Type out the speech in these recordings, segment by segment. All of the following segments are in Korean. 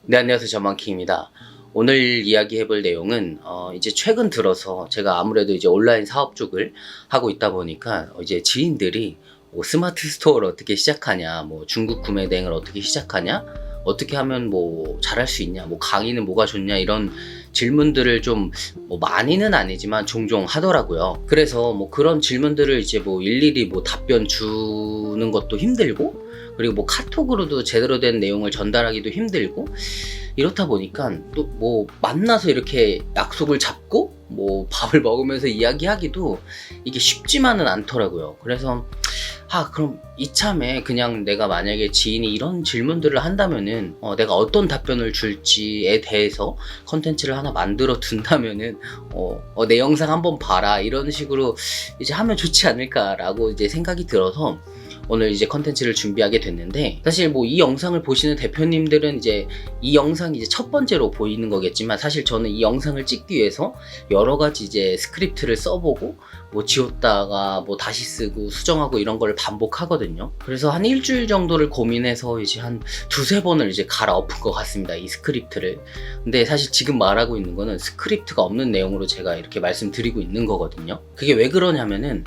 네, 안녕하세요. 전만키입니다. 오늘 이야기해볼 내용은 이제 최근 들어서 제가 아무래도 이제 온라인 사업 쪽을 하고 있다 보니까 이제 지인들이 뭐 스마트 스토어를 어떻게 시작하냐, 뭐 중국 구매 대행을 어떻게 시작하냐, 어떻게 하면 뭐 잘할 수 있냐, 뭐 강의는 뭐가 좋냐 이런 질문들을 좀 뭐 많이는 아니지만 종종 하더라고요. 그래서 뭐 그런 질문들을 이제 뭐 일일이 뭐 답변 주는 것도 힘들고, 그리고 뭐 카톡으로도 제대로 된 내용을 전달하기도 힘들고, 이렇다 보니까 또 뭐 만나서 이렇게 약속을 잡고 뭐 밥을 먹으면서 이야기하기도 이게 쉽지만은 않더라고요. 그래서 그럼 이참에 그냥 내가 만약에 지인이 이런 질문들을 한다면은 내가 어떤 답변을 줄지에 대해서 컨텐츠를 하나 만들어 둔다면은 내 영상 한번 봐라 이런 식으로 이제 하면 좋지 않을까라고 이제 생각이 들어서 오늘 이제 컨텐츠를 준비하게 됐는데, 사실 뭐 이 영상을 보시는 대표님들은 이제 이 영상이 이제 첫 번째로 보이는 거겠지만, 사실 저는 이 영상을 찍기 위해서 여러 가지 이제 스크립트를 써보고 뭐 지웠다가 뭐 다시 쓰고 수정하고 이런 걸 반복하거든요. 그래서 한 일주일 정도를 고민해서 이제 한 두세 번을 이제 갈아엎은 것 같습니다, 이 스크립트를. 근데 사실 지금 말하고 있는 거는 스크립트가 없는 내용으로 제가 이렇게 말씀드리고 있는 거거든요. 그게 왜 그러냐면은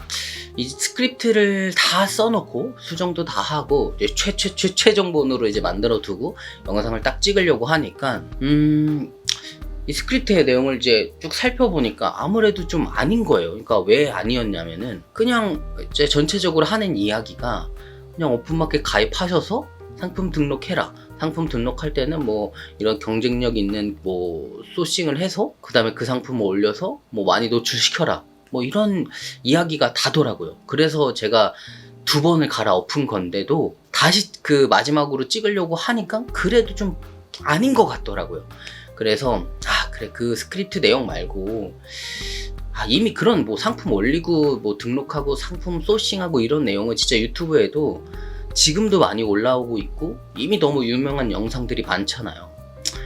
이 스크립트를 다 써놓고 수정도 다 하고 이제 최종본으로 이제 만들어 두고 영상을 딱 찍으려고 하니까 이 스크립트의 내용을 이제 쭉 살펴보니까 아무래도 좀 아닌 거예요. 그러니까 왜 아니었냐면은 그냥 이제 전체적으로 하는 이야기가 그냥 오픈마켓 가입하셔서 상품 등록해라. 상품 등록할 때는 뭐 이런 경쟁력 있는 뭐 소싱을 해서 그 다음에 그 상품을 올려서 뭐 많이 노출시켜라. 뭐 이런 이야기가 다더라고요. 그래서 제가 두 번을 갈아엎은 건데도 다시 그 마지막으로 찍으려고 하니까 그래도 좀 아닌 것 같더라고요. 그래서 그래, 그 스크립트 내용 말고 이미 그런 뭐 상품 올리고 뭐 등록하고 상품 소싱하고 이런 내용은 진짜 유튜브에도 지금도 많이 올라오고 있고 이미 너무 유명한 영상들이 많잖아요.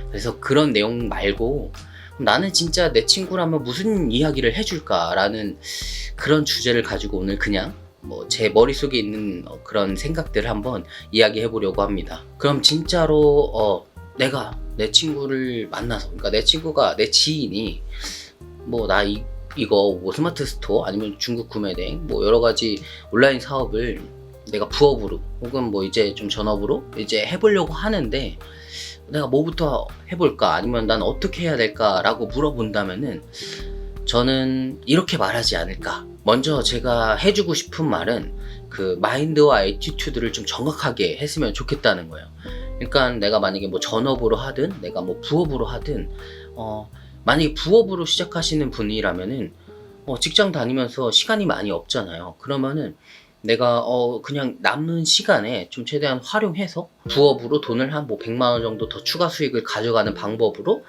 그래서 그런 내용 말고 나는 진짜 내 친구라면 무슨 이야기를 해줄까라는 그런 주제를 가지고 오늘 그냥 뭐 제 머릿속에 있는 그런 생각들을 한번 이야기해 보려고 합니다. 그럼 진짜로 내가 내 친구를 만나서, 그러니까 내 친구가, 내 지인이 뭐 나 이거 뭐 스마트 스토어 아니면 중국 구매대행 뭐 여러 가지 온라인 사업을 내가 부업으로 혹은 뭐 이제 좀 전업으로 이제 해보려고 하는데 내가 뭐부터 해볼까, 아니면 난 어떻게 해야 될까 라고 물어본다면은 저는 이렇게 말하지 않을까. 먼저 제가 해주고 싶은 말은 그 마인드와 애티튜드를 좀 정확하게 했으면 좋겠다는 거예요. 그러니까 내가 만약에 뭐 전업으로 하든 내가 뭐 부업으로 하든 만약에 부업으로 시작하시는 분이라면은 직장 다니면서 시간이 많이 없잖아요. 그러면은 내가 그냥 남는 시간에 좀 최대한 활용해서 부업으로 돈을 한 뭐 100만 원 정도 더 추가 수익을 가져가는 방법으로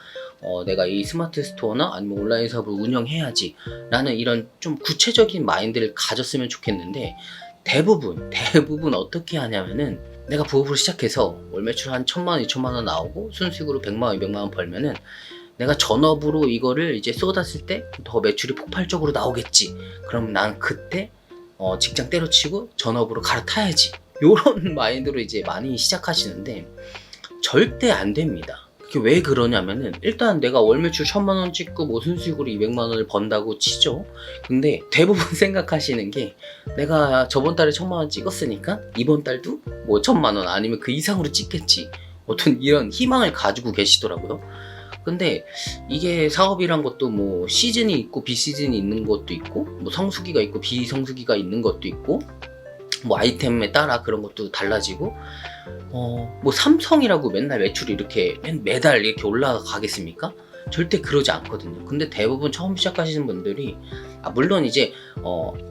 내가 이 스마트 스토어나 아니면 온라인 사업을 운영해야지 라는 이런 좀 구체적인 마인드를 가졌으면 좋겠는데, 대부분 어떻게 하냐면은 내가 부업으로 시작해서 월 매출 한 1000만 원, 2000만 원 나오고 순수익으로 100만 원, 200만 원 벌면은 내가 전업으로 이거를 이제 쏟았을 때 더 매출이 폭발적으로 나오겠지. 그럼 난 그때 직장 때려치고 전업으로 갈아타야지. 요런 마인드로 이제 많이 시작하시는데 절대 안 됩니다. 그게 왜 그러냐면은 일단 내가 월 매출 1000만 원 찍고 뭐 순수익으로 200만 원을 번다고 치죠. 근데 대부분 생각하시는 게 내가 저번 달에 1000만 원 찍었으니까 이번 달도 뭐 1000만 원 아니면 그 이상으로 찍겠지. 어떤 이런 희망을 가지고 계시더라고요. 근데 이게 사업이란 것도 뭐 시즌이 있고 비시즌이 있는 것도 있고 뭐 성수기가 있고 비성수기가 있는 것도 있고 뭐 아이템에 따라 그런 것도 달라지고 뭐 삼성이라고 맨날 매출이 이렇게 매달 이렇게 올라가겠습니까? 절대 그러지 않거든요. 근데 대부분 처음 시작하시는 분들이 물론 이제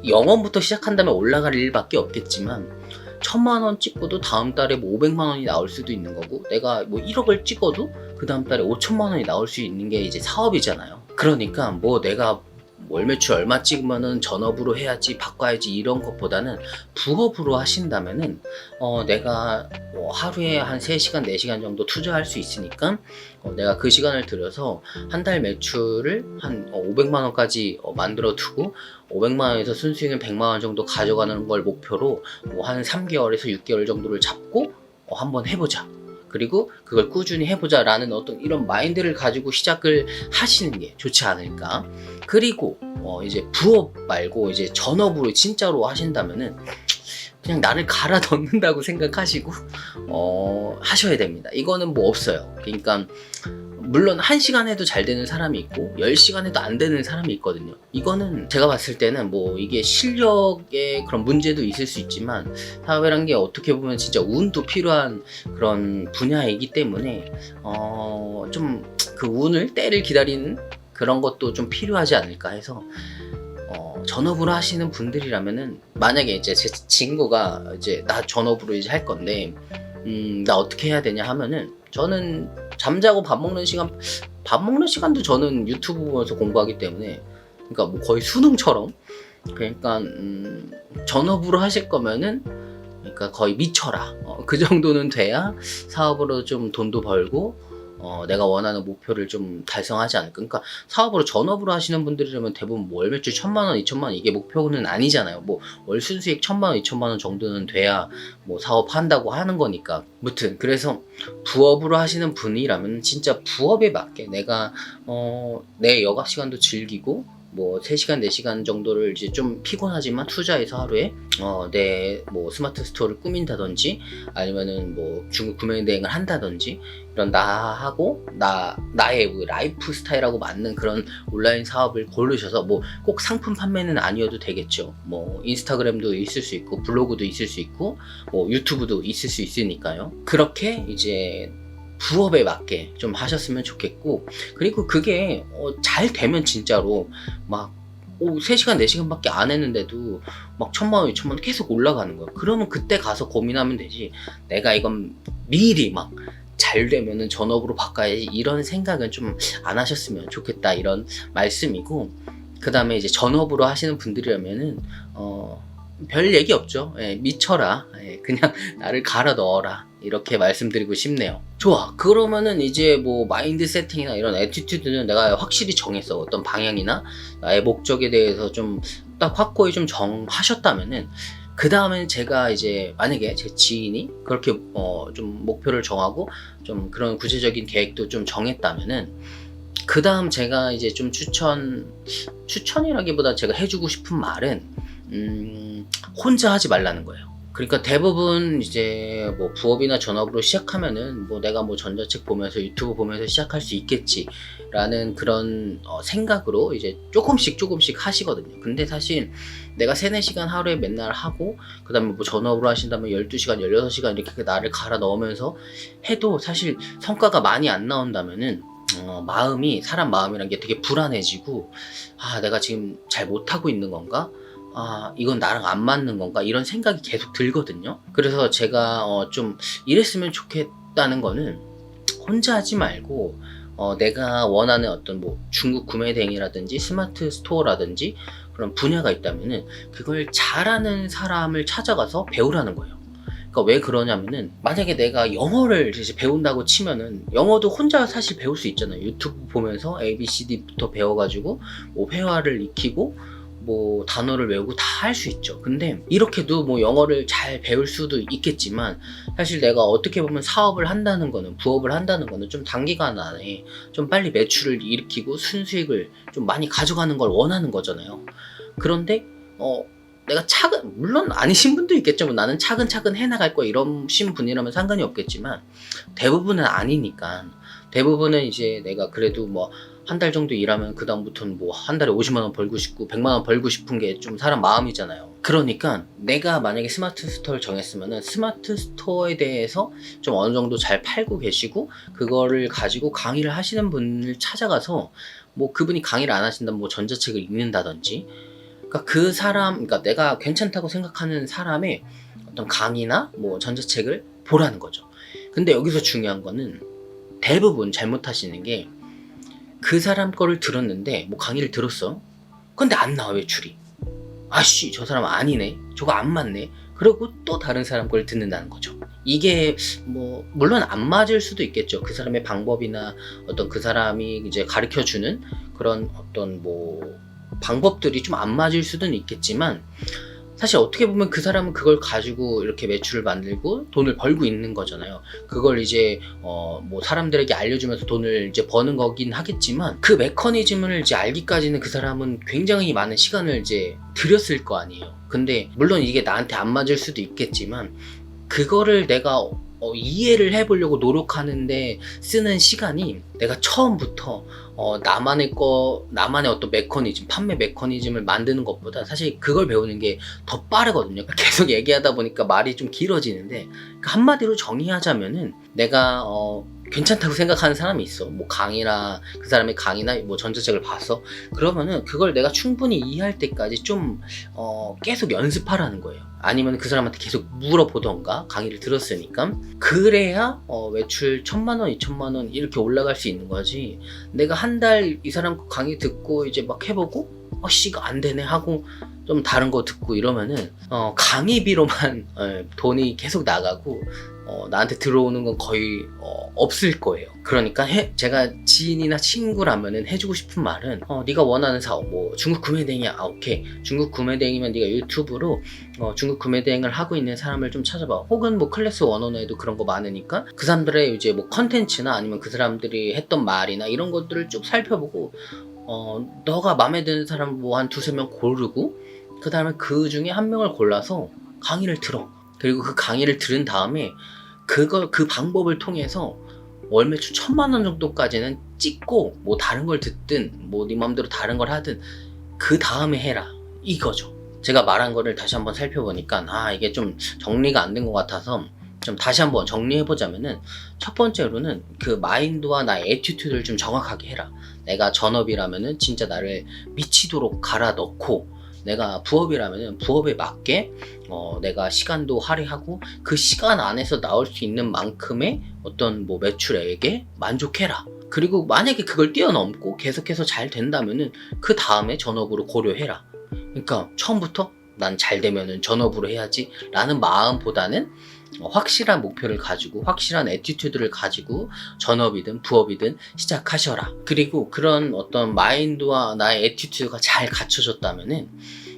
영원부터 시작한다면 올라갈 일밖에 없겠지만 1000만 원 찍고도 다음 달에 뭐 500만 원이 나올 수도 있는 거고, 내가 뭐 1억을 찍어도 그 다음 달에 5천만 원이 나올 수 있는 게 이제 사업이잖아요. 그러니까 뭐 내가 월 매출 얼마 찍으면은 전업으로 해야지 바꿔야지 이런 것보다는 부업으로 하신다면은 내가 뭐 하루에 한 3시간 4시간 정도 투자할 수 있으니까 내가 그 시간을 들여서 한 달 매출을 한 500만 원까지 만들어 두고 500만 원에서 순수익은 100만 원 정도 가져가는 걸 목표로 뭐 한 3개월에서 6개월 정도를 잡고 한번 해보자. 그리고 그걸 꾸준히 해보자라는 어떤 이런 마인드를 가지고 시작을 하시는 게 좋지 않을까. 그리고 이제 부업 말고 이제 전업으로 진짜로 하신다면은 그냥 나를 갈아 넣는다고 생각하시고 하셔야 됩니다. 이거는 뭐 없어요. 그러니까 물론 1시간 해도 잘 되는 사람이 있고 10시간 해도 안 되는 사람이 있거든요. 이거는 제가 봤을 때는 뭐 이게 실력의 그런 문제도 있을 수 있지만 사업이란 게 어떻게 보면 진짜 운도 필요한 그런 분야이기 때문에 좀 그 운을 때를 기다리는 그런 것도 좀 필요하지 않을까 해서 전업으로 하시는 분들이라면은 만약에 이제 제 친구가 이제 나 전업으로 이제 할 건데 나 어떻게 해야 되냐 하면은 저는 잠자고 밥 먹는 시간도 저는 유튜브 보면서 공부하기 때문에 그러니까 뭐 거의 수능처럼 그러니까 전업으로 하실 거면은 그러니까 거의 미쳐라 그 정도는 돼야 사업으로 좀 돈도 벌고 내가 원하는 목표를 좀 달성하지 않을까. 그러니까 사업으로 전업으로 하시는 분들이라면 대부분 뭐 월 매출 1,000만 원, 2,000만 원 이게 목표는 아니잖아요. 뭐 월 순수익 1,000만 원, 2,000만 원 정도는 돼야 뭐 사업한다고 하는 거니까. 무튼 그래서 부업으로 하시는 분이라면 진짜 부업에 맞게 내가 내 여가 시간도 즐기고 뭐 3시간, 4시간 정도를 이제 좀 피곤하지만 투자해서 하루에 내 뭐 스마트 스토어를 꾸민다든지 아니면은 뭐 중국 구매 대행을 한다든지 이런 나하고 나의 뭐 라이프 스타일하고 맞는 그런 온라인 사업을 고르셔서 뭐 꼭 상품 판매는 아니어도 되겠죠. 뭐 인스타그램도 있을 수 있고 블로그도 있을 수 있고 뭐 유튜브도 있을 수 있으니까요. 그렇게 이제 부업에 맞게 좀 하셨으면 좋겠고 그리고 그게 잘 되면 진짜로 막 3시간 4시간 밖에 안 했는데도 막 1,000만 원 2,000만 원 계속 올라가는 거야. 그러면 그때 가서 고민하면 되지 내가 이건 미리 막 잘 되면은 전업으로 바꿔야지 이런 생각은 좀 안 하셨으면 좋겠다 이런 말씀이고 그 다음에 이제 전업으로 하시는 분들이라면은 별 얘기 없죠. 예, 미쳐라. 예, 그냥 나를 갈아 넣어라. 이렇게 말씀드리고 싶네요. 좋아. 그러면은 이제 뭐 마인드 세팅이나 이런 애티튜드는 내가 확실히 정했어. 어떤 방향이나 나의 목적에 대해서 좀 딱 확고히 좀 정하셨다면은 그 다음엔 제가 이제 만약에 제 지인이 그렇게 좀 목표를 정하고 좀 그런 구체적인 계획도 좀 정했다면은 그 다음 제가 이제 좀 추천이라기보다 제가 해주고 싶은 말은 혼자 하지 말라는 거예요. 그러니까 대부분 이제 뭐 부업이나 전업으로 시작하면은 뭐 내가 뭐 전자책 보면서 유튜브 보면서 시작할 수 있겠지라는 그런 생각으로 이제 조금씩 하시거든요. 근데 사실 내가 3-4시간 하루에 맨날 하고 그 다음에 뭐 전업으로 하신다면 12시간, 16시간 이렇게 나를 갈아 넣으면서 해도 사실 성과가 많이 안 나온다면은 사람 마음이란 게 되게 불안해지고 내가 지금 잘 못하고 있는 건가? 이건 나랑 안 맞는 건가? 이런 생각이 계속 들거든요. 그래서 제가 좀 이랬으면 좋겠다는 거는 혼자 하지 말고 내가 원하는 어떤 뭐 중국 구매 대행이라든지 스마트 스토어라든지 그런 분야가 있다면은 그걸 잘하는 사람을 찾아가서 배우라는 거예요. 그러니까 왜 그러냐면은 만약에 내가 영어를 이제 배운다고 치면은 영어도 혼자 사실 배울 수 있잖아요. 유튜브 보면서 ABCD부터 배워가지고 뭐 회화를 익히고 뭐 단어를 외우고 다 할 수 있죠. 근데 이렇게도 뭐 영어를 잘 배울 수도 있겠지만 사실 내가 어떻게 보면 사업을 한다는 거는 부업을 한다는 거는 좀 단기간 안에 좀 빨리 매출을 일으키고 순수익을 좀 많이 가져가는 걸 원하는 거잖아요. 그런데 내가 물론 아니신 분도 있겠죠. 뭐 나는 차근차근 해나갈 거야 이러신 분이라면 상관이 없겠지만 대부분은 아니니까 대부분은 이제 내가 그래도 뭐 한 달 정도 일하면 그 다음부터는 뭐 한 달에 50만 원 벌고 싶고 100만 원 벌고 싶은 게 좀 사람 마음이잖아요. 그러니까 내가 만약에 스마트 스토어를 정했으면은 스마트 스토어에 대해서 좀 어느 정도 잘 팔고 계시고 그거를 가지고 강의를 하시는 분을 찾아가서 뭐 그분이 강의를 안 하신다면 뭐 전자책을 읽는다든지 그러니까 내가 괜찮다고 생각하는 사람의 어떤 강의나 뭐 전자책을 보라는 거죠. 근데 여기서 중요한 거는 대부분 잘못하시는 게 그 사람 거를 들었는데 뭐 강의를 들었어. 근데 안 나와 매출이. 저 사람 아니네. 저거 안 맞네. 그리고 또 다른 사람 걸 듣는다는 거죠. 이게 뭐 물론 안 맞을 수도 있겠죠. 그 사람의 방법이나 어떤 그 사람이 이제 가르쳐주는 그런 어떤 뭐 방법들이 좀 안 맞을 수도 있겠지만 사실 어떻게 보면 그 사람은 그걸 가지고 이렇게 매출을 만들고 돈을 벌고 있는 거잖아요. 그걸 이제 뭐 사람들에게 알려주면서 돈을 이제 버는 거긴 하겠지만, 그 메커니즘을 이제 알기까지는 그 사람은 굉장히 많은 시간을 이제 들였을 거 아니에요. 근데 물론 이게 나한테 안 맞을 수도 있겠지만, 그거를 내가 이해를 해보려고 노력하는데 쓰는 시간이, 내가 처음부터 나만의 어떤 메커니즘, 판매 메커니즘을 만드는 것보다 사실 그걸 배우는 게 더 빠르거든요. 계속 얘기하다 보니까 말이 좀 길어지는데, 한마디로 정의하자면은, 내가 괜찮다고 생각하는 사람이 있어. 뭐 강의나, 그 사람의 강의나 뭐 전자책을 봤어. 그러면은 그걸 내가 충분히 이해할 때까지 좀 계속 연습하라는 거예요. 아니면 그 사람한테 계속 물어보던가, 강의를 들었으니까. 그래야 매출 1,000만원, 2,000만원 이렇게 올라갈 수 있는 거지. 내가 한 달 이 사람 강의 듣고 이제 막 해보고 이거 안 되네 하고 좀 다른 거 듣고 이러면은 강의비로만 돈이 계속 나가고 나한테 들어오는 건 거의 없을 거예요. 그러니까 제가 지인이나 친구라면은 해주고 싶은 말은, 네가 원하는 사업, 뭐 중국 구매대행이야, 오케이. 중국 구매대행이면 네가 유튜브로 중국 구매대행을 하고 있는 사람을 좀 찾아봐. 혹은 뭐 클래스 101에도 그런 거 많으니까 그 사람들의 이제 뭐 컨텐츠나 아니면 그 사람들이 했던 말이나 이런 것들을 쭉 살펴보고, 너가 마음에 드는 사람 뭐 한 두세 명 고르고, 그 다음에 그 중에 한 명을 골라서 강의를 들어. 그리고 그 강의를 들은 다음에 그 방법을 통해서 월 매출 1,000만원 정도까지는 찍고, 뭐 다른 걸 듣든 뭐 네 맘대로 다른 걸 하든 그 다음에 해라, 이거죠. 제가 말한 거를 다시 한번 살펴보니까 이게 좀 정리가 안 된 것 같아서 좀 다시 한번 정리해보자면은, 첫 번째로는 그 마인드와 나의 애티튜드를 좀 정확하게 해라. 내가 전업이라면은 진짜 나를 미치도록 갈아 넣고, 내가 부업이라면은 부업에 맞게 내가 시간도 할애하고 그 시간 안에서 나올 수 있는 만큼의 어떤 뭐 매출액에 만족해라. 그리고 만약에 그걸 뛰어넘고 계속해서 잘 된다면은 그 다음에 전업으로 고려해라. 그러니까 처음부터 난 잘 되면은 전업으로 해야지 라는 마음보다는 확실한 목표를 가지고 확실한 애티튜드를 가지고 전업이든 부업이든 시작하셔라. 그리고 그런 어떤 마인드와 나의 애티튜드가 잘 갖춰졌다면은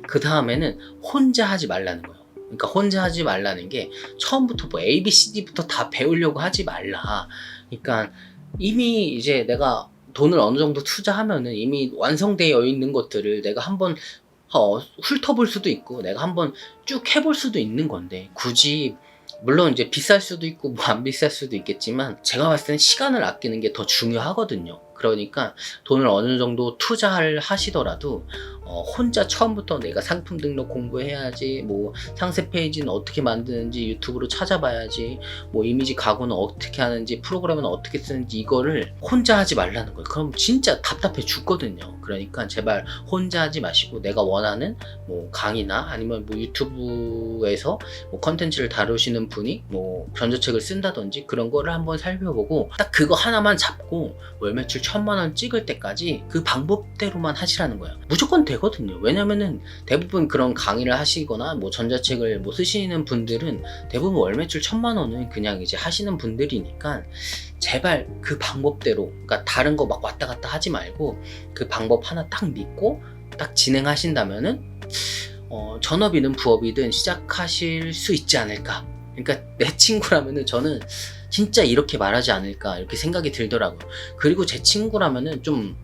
그 다음에는 혼자 하지 말라는 거예요. 그러니까 혼자 하지 말라는 게, 처음부터 뭐 ABCD부터 다 배우려고 하지 말라. 그러니까 이미 이제 내가 돈을 어느 정도 투자하면은 이미 완성되어 있는 것들을 내가 한번 훑어볼 수도 있고, 내가 한번 쭉 해볼 수도 있는 건데, 굳이 물론 이제 비쌀 수도 있고 뭐 안 비쌀 수도 있겠지만, 제가 봤을 때는 시간을 아끼는 게 더 중요하거든요. 그러니까 돈을 어느 정도 투자를 하시더라도 혼자 처음부터 내가 상품 등록 공부해야지, 뭐 상세 페이지는 어떻게 만드는지 유튜브로 찾아봐야지, 뭐 이미지 가구는 어떻게 하는지, 프로그램은 어떻게 쓰는지, 이거를 혼자 하지 말라는 거예요. 그럼 진짜 답답해 죽거든요. 그러니까 제발 혼자 하지 마시고, 내가 원하는 뭐 강의나 아니면 뭐 유튜브에서 뭐 컨텐츠를 다루시는 분이 뭐 전자책을 쓴다든지 그런 거를 한번 살펴보고, 딱 그거 하나만 잡고 월 매출 1,000만원 찍을 때까지 그 방법대로만 하시라는 거예요. 무조건 되거든요. 왜냐면은 대부분 그런 강의를 하시거나 뭐 전자책을 뭐 쓰시는 분들은 대부분 월 매출 1,000만원은 그냥 이제 하시는 분들이니까, 제발 그 방법대로, 그러니까 다른 거 막 왔다 갔다 하지 말고 그 방법 하나 딱 믿고 딱 진행하신다면은 전업이든 부업이든 시작하실 수 있지 않을까. 그러니까 내 친구라면은 저는 진짜 이렇게 말하지 않을까 이렇게 생각이 들더라고요. 그리고 제 친구라면은 좀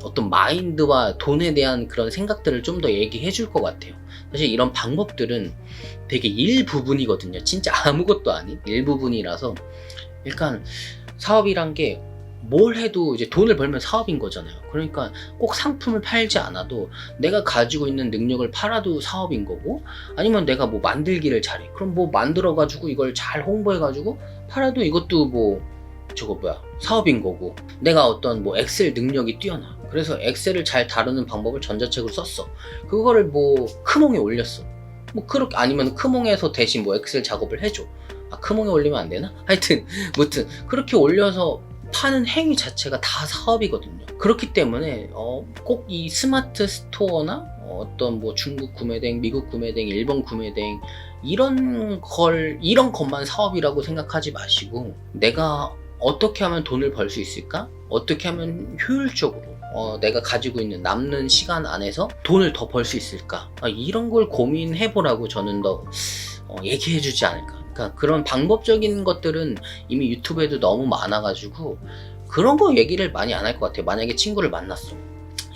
어떤 마인드와 돈에 대한 그런 생각들을 좀 더 얘기해 줄 것 같아요. 사실 이런 방법들은 되게 일부분이거든요. 진짜 아무것도 아닌 일부분이라서, 그러니까 사업이란 게 뭘 해도 이제 돈을 벌면 사업인 거잖아요. 그러니까 꼭 상품을 팔지 않아도 내가 가지고 있는 능력을 팔아도 사업인 거고, 아니면 내가 뭐 만들기를 잘해. 그럼 뭐 만들어가지고 이걸 잘 홍보해가지고 팔아도 이것도 뭐 사업인 거고, 내가 어떤 뭐 엑셀 능력이 뛰어나. 그래서 엑셀을 잘 다루는 방법을 전자책으로 썼어. 그거를 뭐 크몽에 올렸어. 뭐 그렇게, 아니면 크몽에서 대신 뭐 엑셀 작업을 해줘. 크몽에 올리면 안 되나? 하여튼 무튼 그렇게 올려서 파는 행위 자체가 다 사업이거든요. 그렇기 때문에 꼭 이 스마트 스토어나 어떤 뭐 중국 구매대행, 미국 구매대행, 일본 구매대행 이런 것만 사업이라고 생각하지 마시고, 내가 어떻게 하면 돈을 벌 수 있을까? 어떻게 하면 효율적으로 내가 가지고 있는 남는 시간 안에서 돈을 더 벌 수 있을까? 이런 걸 고민해보라고 저는 더 얘기해주지 않을까. 그러니까 그런 방법적인 것들은 이미 유튜브에도 너무 많아가지고 그런 거 얘기를 많이 안 할 것 같아요. 만약에 친구를 만났어.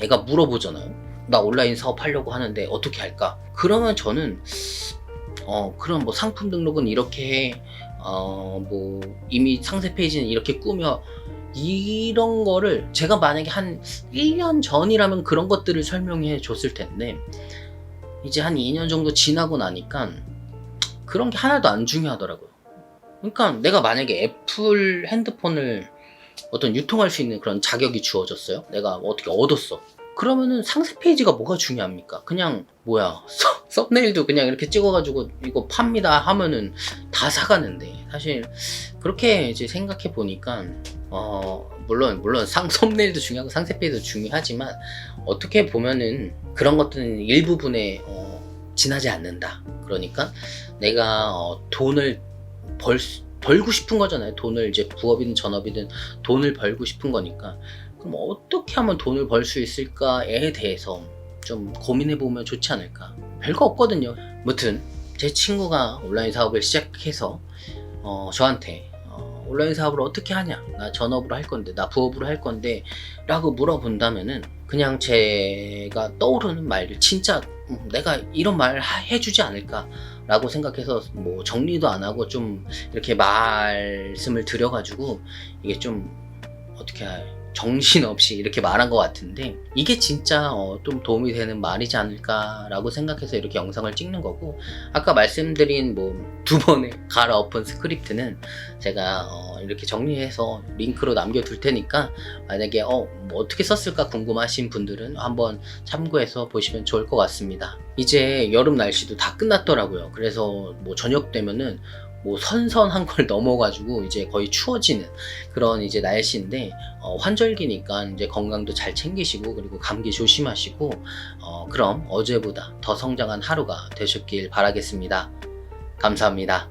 얘가 물어보잖아요. 나 온라인 사업 하려고 하는데 어떻게 할까? 그러면 저는 그럼 뭐 상품 등록은 이렇게 해. 뭐 이미 상세 페이지는 이렇게 꾸며, 이런 거를 제가 만약에 한 1년 전이라면 그런 것들을 설명해 줬을 텐데 이제 한 2년 정도 지나고 나니까 그런 게 하나도 안 중요하더라고요. 그러니까 내가 만약에 애플 핸드폰을 어떤 유통할 수 있는 그런 자격이 주어졌어요. 내가 어떻게 얻었어. 그러면은 상세 페이지가 뭐가 중요합니까? 그냥 뭐야 썸네일도 그냥 이렇게 찍어가지고 이거 팝니다 하면은 다 사가는데, 사실 그렇게 이제 생각해 보니까 물론 썸네일도 중요하고 상세 페이지도 중요하지만 어떻게 보면은 그런 것들은 일부분에 지나지 않는다. 그러니까 내가 돈을 벌고 싶은 거잖아요. 돈을 이제 부업이든 전업이든 돈을 벌고 싶은 거니까, 그럼 어떻게 하면 돈을 벌 수 있을까에 대해서 좀 고민해 보면 좋지 않을까. 별거 없거든요. 무튼 제 친구가 온라인 사업을 시작해서 저한테 온라인 사업을 어떻게 하냐, 나 전업으로 할 건데, 나 부업으로 할 건데 라고 물어본다면은 그냥 제가 떠오르는 말들, 진짜 내가 이런 말 해주지 않을까 라고 생각해서 뭐 정리도 안 하고 좀 이렇게 말씀을 드려가지고 이게 좀 어떻게 정신없이 이렇게 말한 것 같은데, 이게 진짜 좀 도움이 되는 말이지 않을까 라고 생각해서 이렇게 영상을 찍는 거고, 아까 말씀드린 뭐 2번의 갈아엎은 스크립트는 제가 이렇게 정리해서 링크로 남겨둘 테니까 만약에 뭐 어떻게 썼을까 궁금하신 분들은 한번 참고해서 보시면 좋을 것 같습니다. 이제 여름 날씨도 다 끝났더라고요. 그래서 뭐 저녁 되면은 뭐 선선한 걸 넘어가지고 이제 거의 추워지는 그런 이제 날씨인데, 환절기니까 이제 건강도 잘 챙기시고 그리고 감기 조심하시고 그럼 어제보다 더 성장한 하루가 되셨길 바라겠습니다. 감사합니다.